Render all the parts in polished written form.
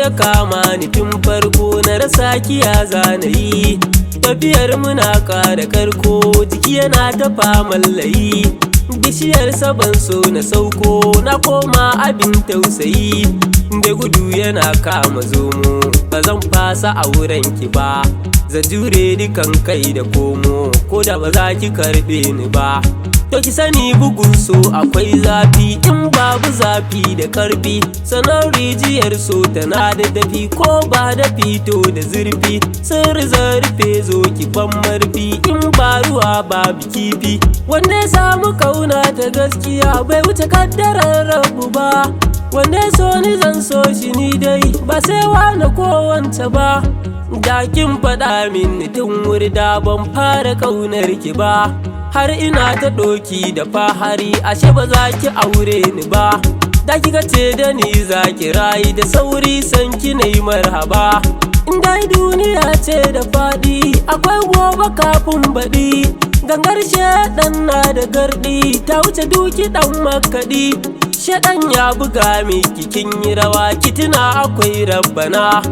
ya kama ni tun farko na rasa kiya zanayi. Tafiyar muna ƙara karko jiki yana ta faman layi. Bishiyar saban so na sauko na koma abin tausayi. Da gudu yana kama zomo ba zan fasa auren ki ba. Zan jure dukan kai da komo ko da ba za ki karɓe ni ba. To ki sani bugun so akwai zafi in babu zafi da karfi. Sanar rijiyar so tana da dafi ko ba da fito da zurfi. Sirri zarfe zo ki ban marfi in ba ruwa babu kifi. Wanda ya samu kauna ta gaskiya bai wuce kaddarar rabu ba. Wanda ya so ni zan so shi ni dai ba sai wani ko wance ba. Da kin faɗa min tun wuri da ban fara ƙaunar ki ba. Har ina ta ɗoki da fahari ashe ba za ki aure ni ba. Da kika ce da ni za ki rayu da sauri san ki na yi marhaba. In dai duniya ce da faɗi akwai gobe kafin baɗi. Gangar shaɗan na da garɗi ta wuce duki ɗan makaɗi. Shaɗan ya buga miki kin yi rawa ki tuna akwai rabbana.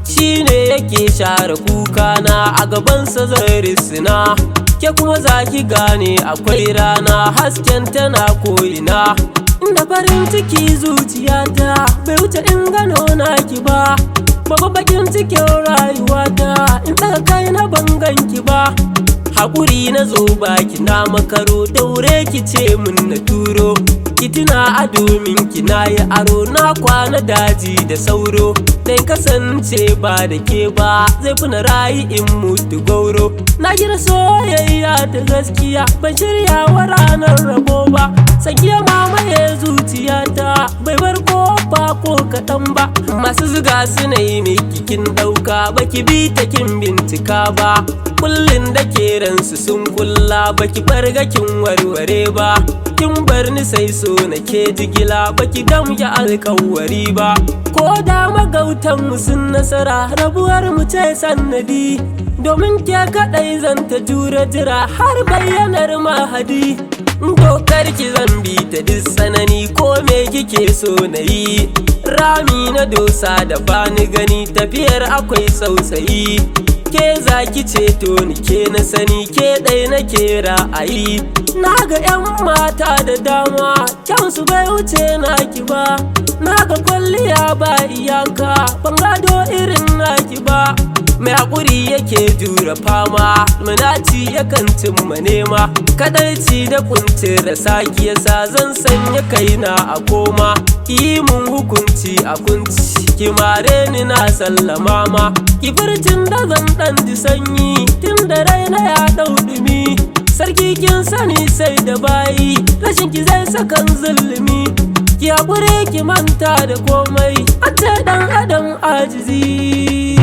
Shi ne yake share kukana a gabansa zan risina. Ke kuma za ki gane akwai rana hasken tana ko'ina. Inda farin ciki zuciyata bai wuce in gano naki ba. Babu bakin cikin rayuwata in tsaka kai na bangan ki ba. Haƙuri na zo baki na makaro daure ki ce mun na turo. Ki tuna a domin ki na yi aro na kwana daji da sauro. Dai kasance ba da ke ba zai fi na rayu in mutu gauro. Na gina soyayya ta gaskiya ban shirya wa ranar rabo ba. Sakiya mamaye zuciyata bai bar kofa ko kaɗan ba. Masu zuga su na yi miki kin ɗauka baki bi ta kin bincika ba. Kullin da ke ransu sun kulla baki farga kin warware ba. Kin bar ni sai so na ke jigila baki damya alƙawari ba. Ko da magautan mu sun nasara rabuwar mu ce sannadi. Domin ke kaɗai zan ta jure jira har bayyanar mahadi. Dokar ki zan bi ta duk tsanani ko me kike so na yi. Rami na dosa da bani gani tafiyar akwai sausayi. Ke za ki ceto ni ke na sani ke ɗai na ke ra'ayi. Na ga 'yan mata da dama kyansu bai wuce naki ba. Na ga kwalliya ba iyaka ban gado irin naki ba. Mai haƙuri yake jure fama munaci yakan cimma nema. Kaɗaici da kuncin rasa ki yasa zan sanya kaina a koma. Ki yi mun hukunci a kunci ki mare ni na sallama ma. Ki furcin da zan ɗan ji sanyi tun da raina ya ɗau ɗumi. Sarki kin sani sai da bayi rashin ki zai sakan zulumi. Ki haƙuri ki manta da komai an ce ɗan adam ajizi.